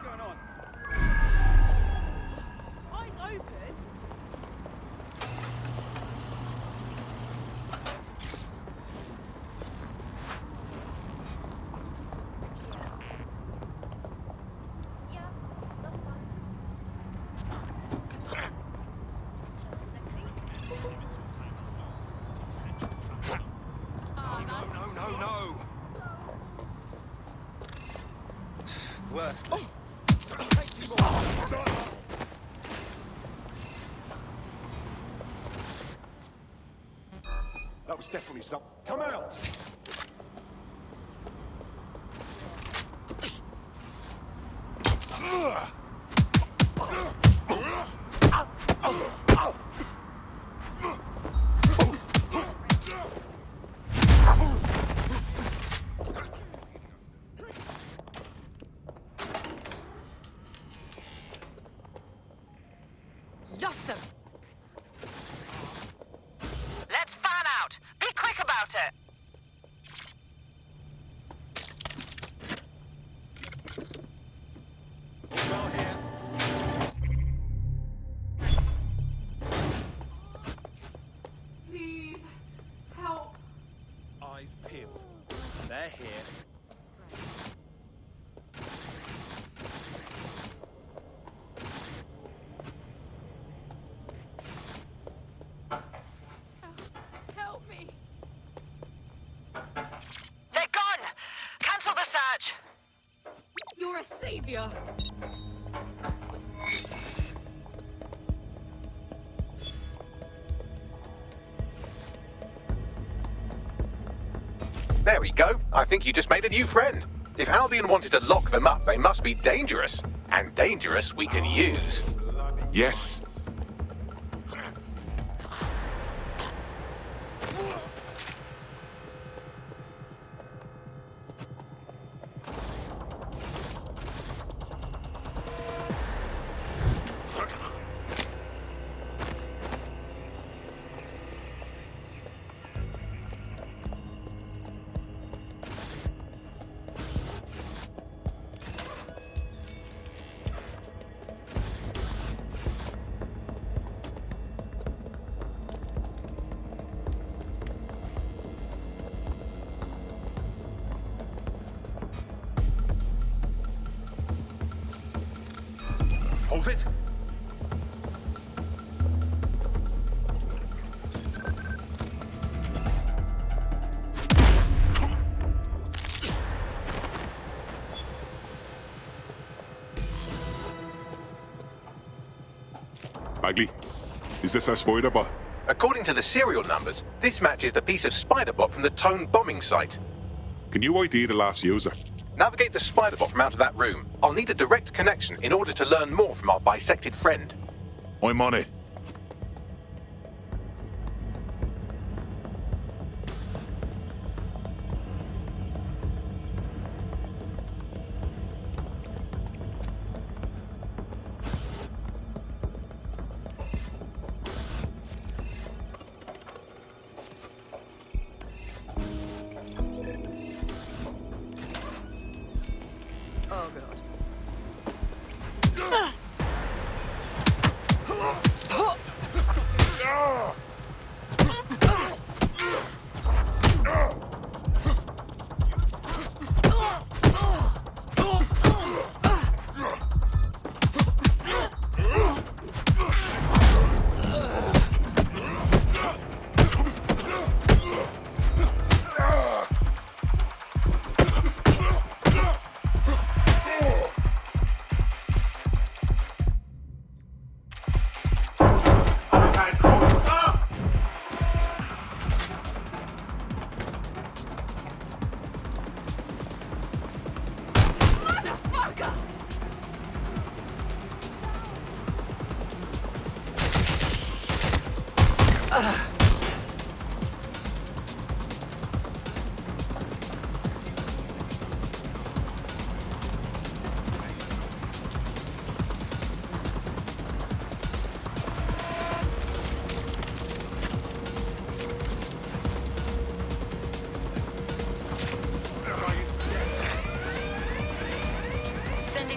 going on? Eyes open. Yeah, that's fine. Next week? No. Worthless. That was definitely some. Come out! Lost them. Let's fan out. Be quick about it. Well here. Please, help. Eyes peeled. They're here. Help me. They're gone. Cancel the search. You're a savior. There we go. I think you just made a new friend. If Albion wanted to lock them up, they must be dangerous. And dangerous we can use. Yes. Hold it. Bagley, is this our spider bot? According to the serial numbers, this matches the piece of spider bot from the Tone bombing site. Can you ID the last user? Navigate the spider bot from out of that room. I'll need a direct connection in order to learn more from our bisected friend. I'm on it. Oh, God.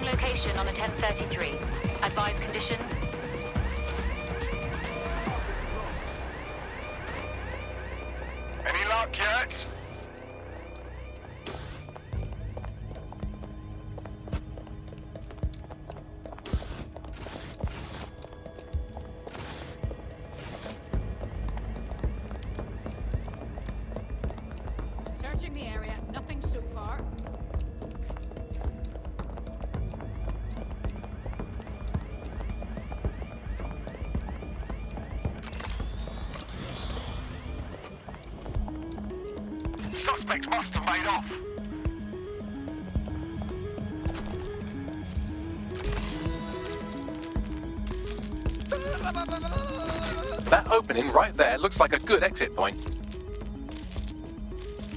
Confirming location on a 1033. Advise conditions. Any luck yet? Searching the area. Nothing so far. Suspect must have made off. That opening right there looks like a good exit point.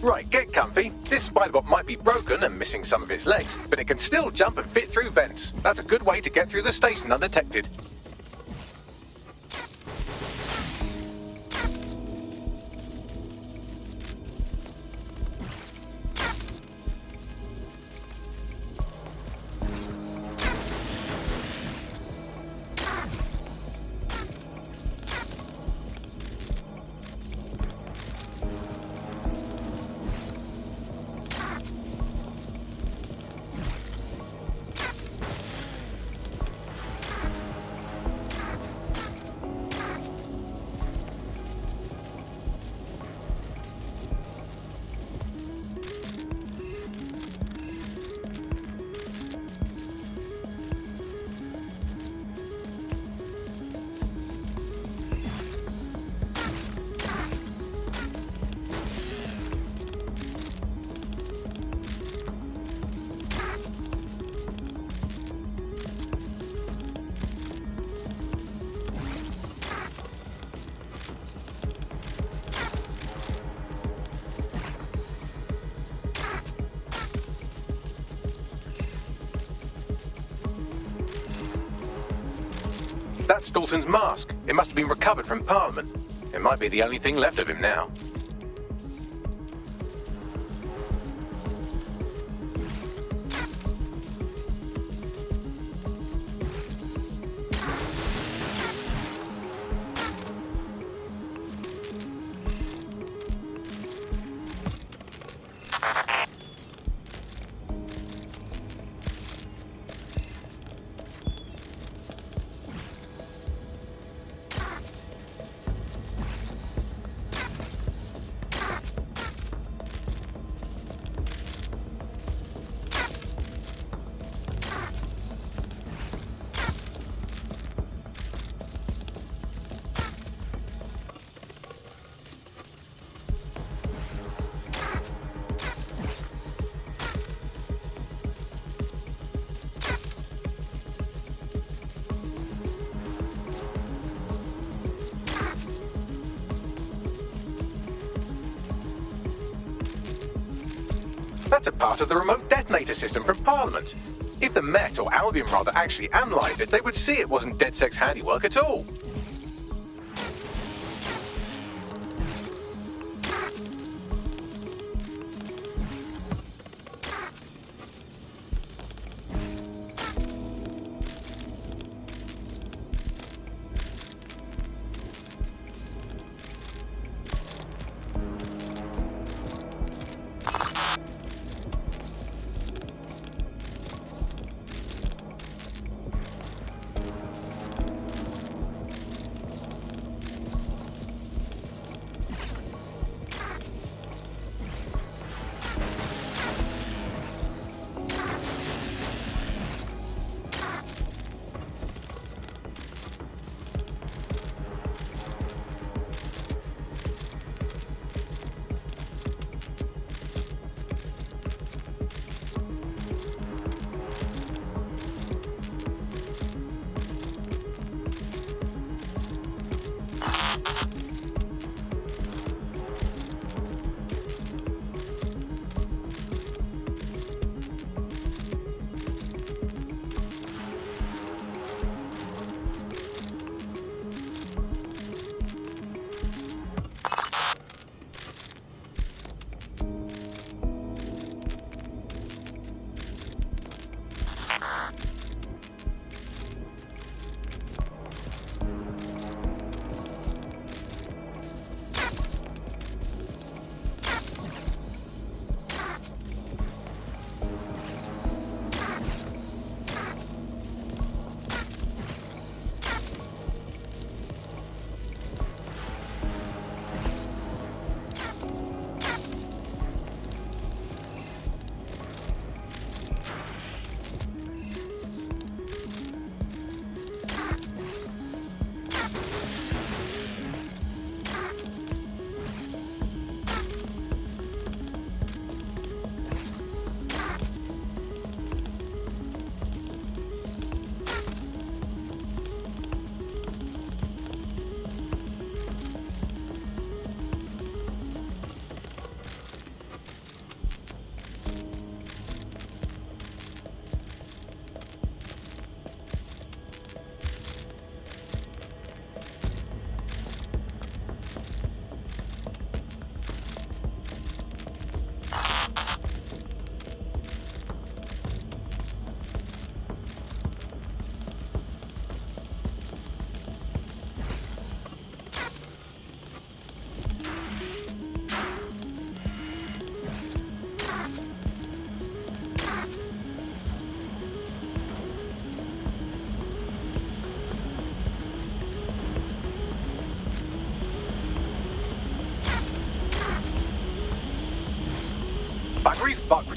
Right, get comfy. This spider-bot might be broken and missing some of its legs, but it can still jump and fit through vents. That's a good way to get through the station undetected. That's Dalton's mask. It must have been recovered from Parliament. It might be the only thing left of him now. That's a part of the remote detonator system from Parliament. If the Met, or Albion rather, actually analysed it, they would see it wasn't DedSec's handiwork at all.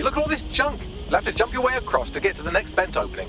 crazy. Look at all this junk. You'll have to jump your way across to get to the next vent opening.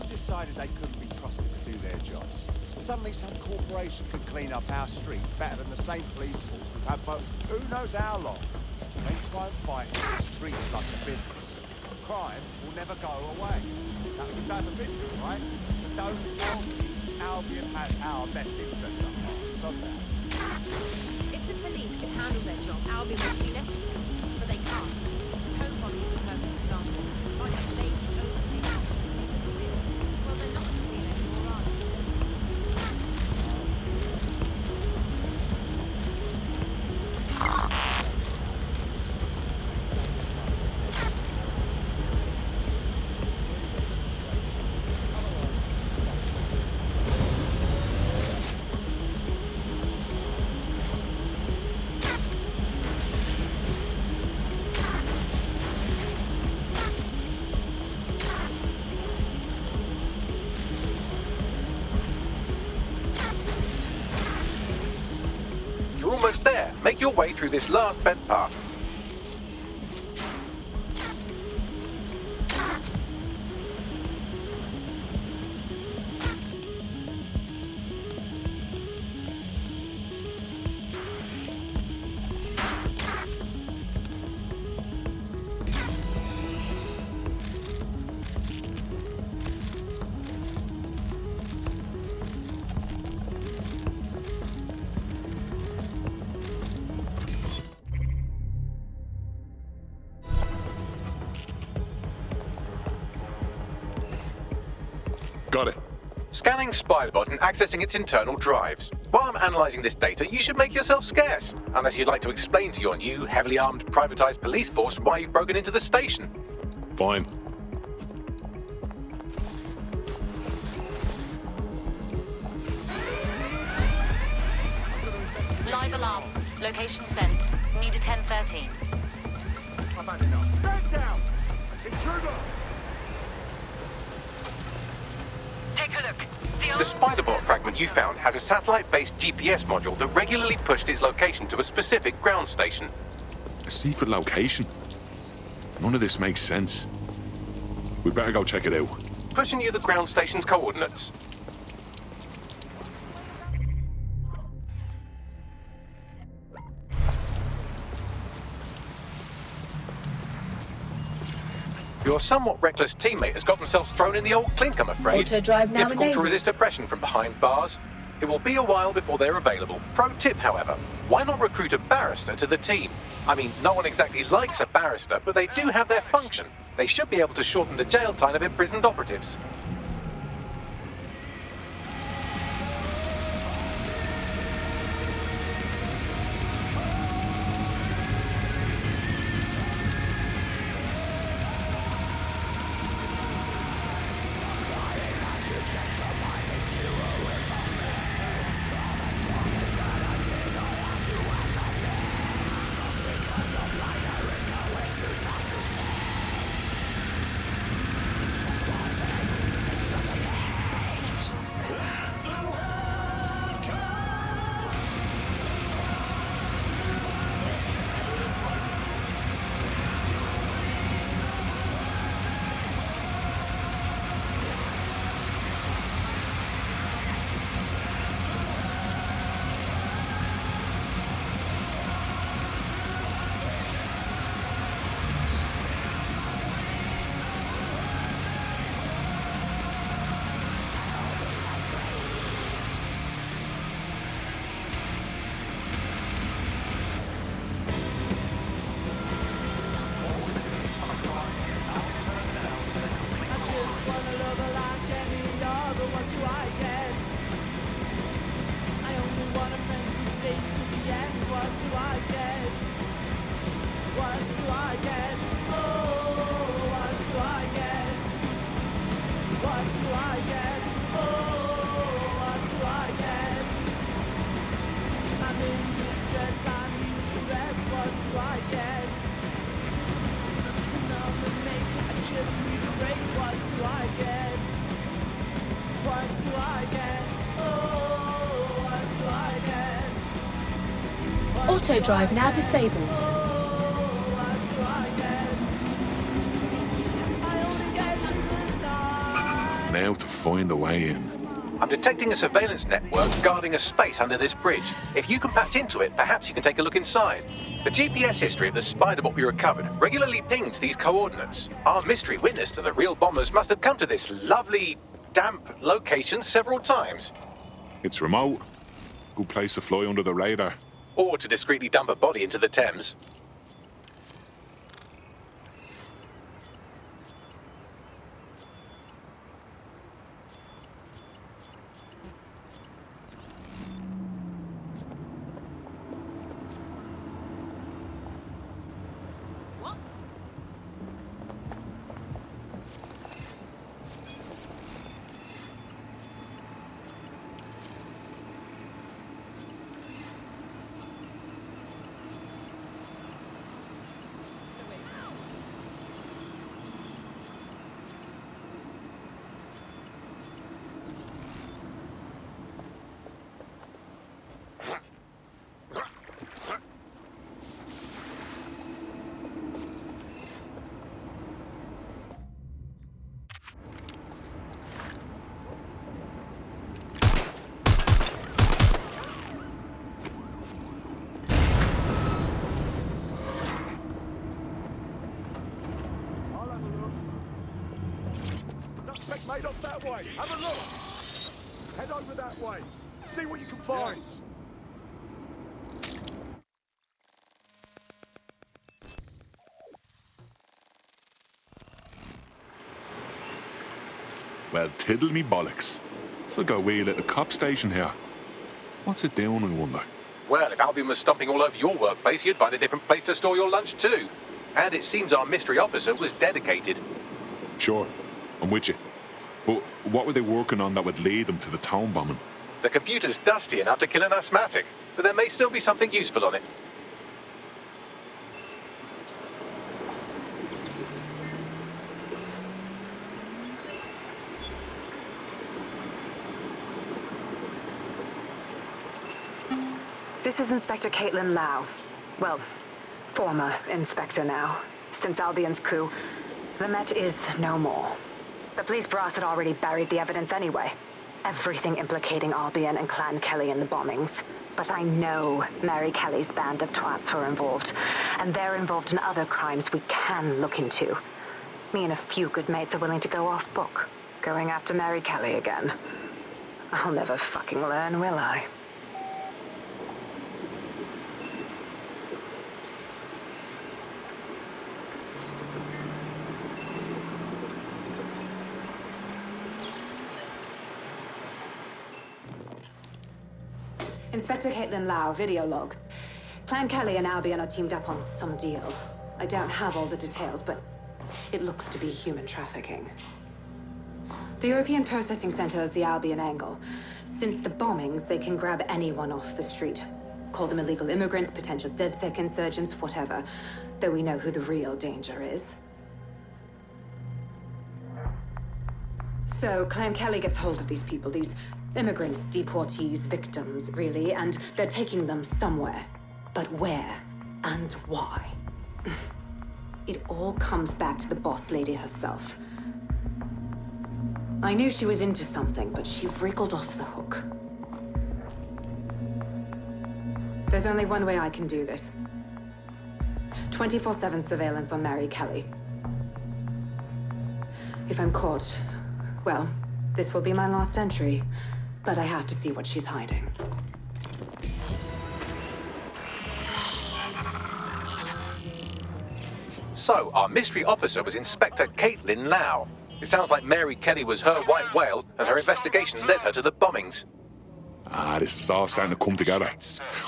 Decided they couldn't be trusted to do their jobs. Suddenly some corporation could clean up our streets better than the same police force we've had for who knows how long. They try and fight it, it's treated like a business. Crime will never go away. That's the bad business, right? So don't tell me Albion has our best interests at heart. So bad. If the police could handle their job, Albion would be necessary. But they can't. Tow bodies are perfect example. Like a lazy, overpaid officers in the real. Well, they're not real anymore, are they? You're almost there. Make your way through this last vent path. Got it. Scanning SPY'S and accessing its internal drives. While I'm analysing this data, you should make yourself scarce. Unless you'd like to explain to your new, heavily armed, privatised police force why you've broken into the station. Fine. Live alarm. Location sent. Need a 1013. I've had enough. Stand down! Intruder! Take a look. The SPY'S fragment you found has a satellite-based GPS module that regularly pushed its location to a specific ground station. A secret location? None of this makes sense. We better go check it out. Pushing you the ground station's coordinates. Your somewhat reckless teammate has got themselves thrown in the old clink, I'm afraid. Auto drive now Difficult to enabled. resist oppression from behind bars. It will be a while before they're available. Pro tip, however, why not recruit a barrister to the team? I mean, no one exactly likes a barrister, but they do have their function. They should be able to shorten the jail time of imprisoned operatives. Auto drive now disabled. Now to find a way in. I'm detecting a surveillance network guarding a space under this bridge. If you can patch into it, perhaps you can take a look inside. The GPS history of the Spider-Bot we recovered regularly pings these coordinates. Our mystery witness to the real bombers must have come to this lovely, damp location several times. It's remote. Good place to fly under the radar. Or to discreetly dump a body into the Thames. Mate, up that way. Have a look. Head over that way. See what you can find. Yes. Well, tiddle me bollocks. So go wheel at the cop station here. What's it doing, I wonder? Well, if Albion was stomping all over your workplace, you'd find a different place to store your lunch too. And it seems our mystery officer was dedicated. Sure, I'm with you. But what were they working on that would lead them to the town bombing? The computer's dusty enough to kill an asthmatic, but there may still be something useful on it. This is Inspector Caitlin Lau. Well, former inspector now. Since Albion's coup, the Met is no more. The police brass had already buried the evidence anyway. Everything implicating Albion and Clan Kelley in the bombings. But I know Mary Kelley's band of twats were involved, and they're involved in other crimes we can look into. Me and a few good mates are willing to go off book, going after Mary Kelley again. I'll never fucking learn, will I? Inspector Caitlin Lau, video log. Clan Kelley and Albion are teamed up on some deal. I don't have all the details, but it looks to be human trafficking. The European Processing Center is the Albion angle. Since the bombings, they can grab anyone off the street. Call them illegal immigrants, potential DedSec insurgents, whatever. Though we know who the real danger is. So, Clan Kelley gets hold of these people, these immigrants, deportees, victims, really, and they're taking them somewhere. But where and why? It all comes back to the boss lady herself. I knew she was into something, but she wriggled off the hook. There's only one way I can do this. 24/7 surveillance on Mary Kelley. If I'm caught, well, this will be my last entry. But I have to see what she's hiding. So, our mystery officer was Inspector Caitlin Lau. It sounds like Mary Kelley was her white whale, and her investigation led her to the bombings. Ah, this is all starting to come together.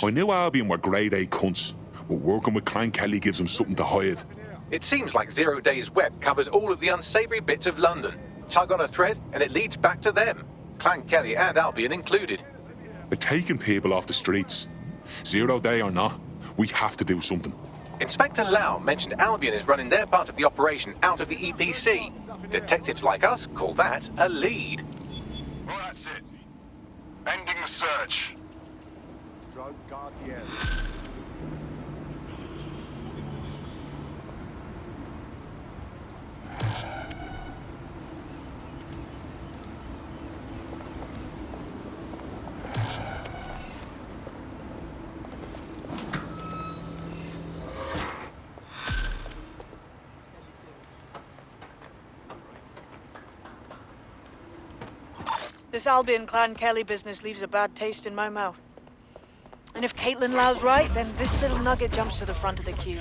I knew Albion were grade A cunts, But working with Clan Kelley gives them something to hide. It seems like 0 Days Web covers all of the unsavory bits of London. Tug on a thread, and it leads back to them. Clan Kelley and Albion included. They're taking people off the streets. 0 Day or not, we have to do something. Inspector Lau mentioned Albion is running their part of the operation out of the EPC. Detectives like us call that a lead. Well, that's it. Ending the search. Drone guard the area. This Albion Clan Kelley business leaves a bad taste in my mouth. And if Caitlin Lau's right, then this little nugget jumps to the front of the queue.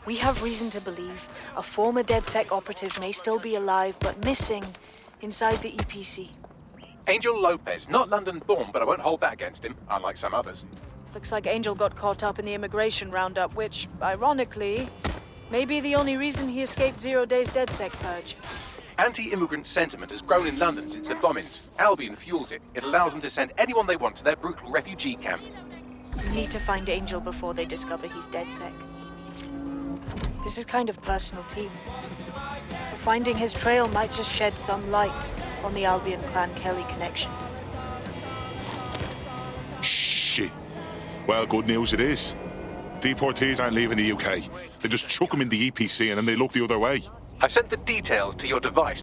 We have reason to believe a former DedSec operative may still be alive, but missing inside the EPC. Angel Lopez, not London-born, but I won't hold that against him, unlike some others. Looks like Angel got caught up in the immigration roundup, which, ironically, may be the only reason he escaped 0 Days DedSec purge. Anti-immigrant sentiment has grown in London since the bombings. Albion fuels it. It allows them to send anyone they want to their brutal refugee camp. We need to find Angel before they discover he's DedSec. This is kind of personal team. But finding his trail might just shed some light on the Albion Clan Kelley connection. Shit. Well, good news it is. Deportees aren't leaving the UK. They just chuck them in the EPC and then they look the other way. I've sent the details to your device.